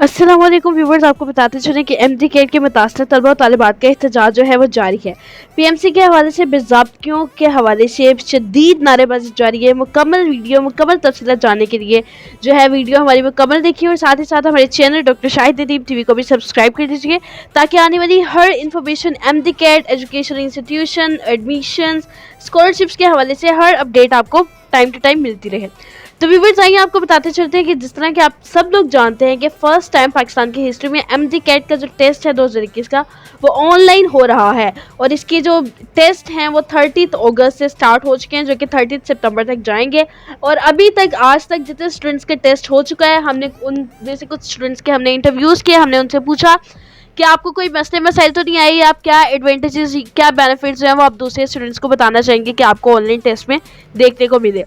अस्सलाम वालेकुम व्यूवर्स, आपको बताते चलें कि एमडी कैट के मुतासर तलबा और तालिबात का एहतजाज जो है वो जारी है। पीएमसी के हवाले से बेज़ाब्तियों के हवाले से शदीद नारेबाजी जारी है। मुकम्मल वीडियो मुकम्मल तफसीलात जानने के लिए जो है वीडियो हमारी मुकम्मल देखिए और साथ ही साथ हमारे channel doctor Shahid Nadeem TV को भी सब्सक्राइब कर दीजिए ताकि आने वाली हर information MD CAT education institution admission scholarships के हवाले से हर अपडेट आपको टाइम टू टाइम मिलती रहे। तो व्यूवर्स आइए आपको बताते चलते हैं कि जिस तरह के आप सब लोग जानते हैं कि फर्स्ट टाइम पाकिस्तान की हिस्ट्री में एमडी कैट का जो टेस्ट है 2021 का वो ऑनलाइन हो रहा है और इसके जो टेस्ट हैं वो 30 अगस्त से स्टार्ट हो चुके हैं जो कि 30 सितंबर तक जाएंगे। और अभी तक आज तक जितने स्टूडेंट्स के टेस्ट हो चुका है हमने उनमें से कुछ स्टूडेंट्स के हमने इंटरव्यूज़ किए, हमने उनसे पूछा कि आपको कोई मसले मसाइल तो नहीं आई, आप क्या एडवांटेजेस क्या बेनिफिट्स जो हैं वो आप दूसरे स्टूडेंट्स को बताना चाहेंगे कि आपको ऑनलाइन टेस्ट में देखने को मिले।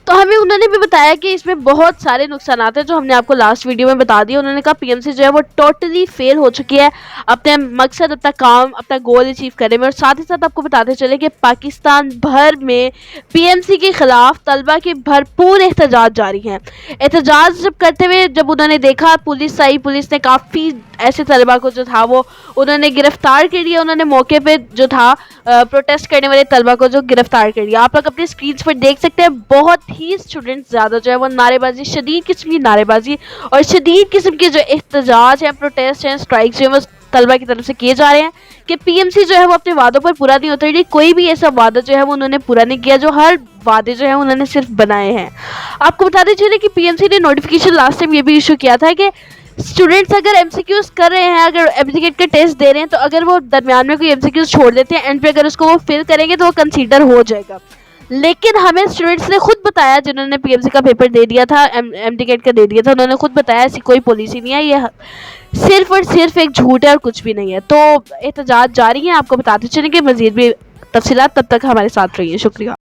तो हमें उन्होंने भी बताया कि इसमें बहुत सारे नुकसान हैं जो हमने आपको लास्ट वीडियो में बता दिए। उन्होंने कहा पीएमसी जो है वो टोटली फेल हो चुकी है अपने मकसद अपना काम अपना गोल अचीव करने में। और साथ ही साथ आपको बताते चले कि पाकिस्तान भर में पीएमसी के खिलाफ तलबा के भरपूर एहतजाज जारी हैं। एहतजाज जब करते हुए जब उन्होंने देखा पुलिस आई, पुलिस ने काफ़ी ऐसे तलबा को जो था वो उन्होंने गिरफ्तार कर लिया। उन्होंने मौके पे जो था प्रोटेस्ट करने वाले तलबा को जो गिरफ्तार कर लिया। आप लोग अपने स्क्रीन पर देख सकते हैं बहुत ही स्टूडेंट्स ज़्यादा जो है वो नारेबाजी शदीद किस्म की नारेबाजी और शदीद किस्म के जो एहतजाज हैं प्रोटेस्ट हैं स्ट्राइक्स जो है वो तलबा की तरफ से किए जा रहे हैं कि पीएमसी जो है वो अपने वादों पर पूरा नहीं उतरी। कोई भी ऐसा वादा जो है वो उन्होंने पूरा नहीं किया, जो हर वादे जो है उन्होंने सिर्फ बनाए हैं। आपको बताते चलिए कि पीएमसी ने नोटिफिकेशन लास्ट टाइम ये भी इशू किया था कि स्टूडेंट्स अगर एमसीक्यूज कर रहे हैं, अगर एमसीक्यू के टेस्ट दे रहे हैं तो अगर वो दरमियान में कोई एमसीक्यूज छोड़ देते हैं एंड पे अगर उसको वो फिल करेंगे तो वो कंसीडर हो जाएगा। लेकिन हमें स्टूडेंट्स ने खुद बताया जिन्होंने पीएमसी का पेपर दे दिया था एमडी कैट का दे दिया था, उन्होंने खुद बताया ऐसी कोई पॉलिसी नहीं है, ये सिर्फ और सिर्फ एक झूठ है और कुछ भी नहीं है। तो एहतजाज जारी है, आपको बताते चलेंगे मजीद भी तफसीलात, तब तक हमारे साथ रहिए। शुक्रिया।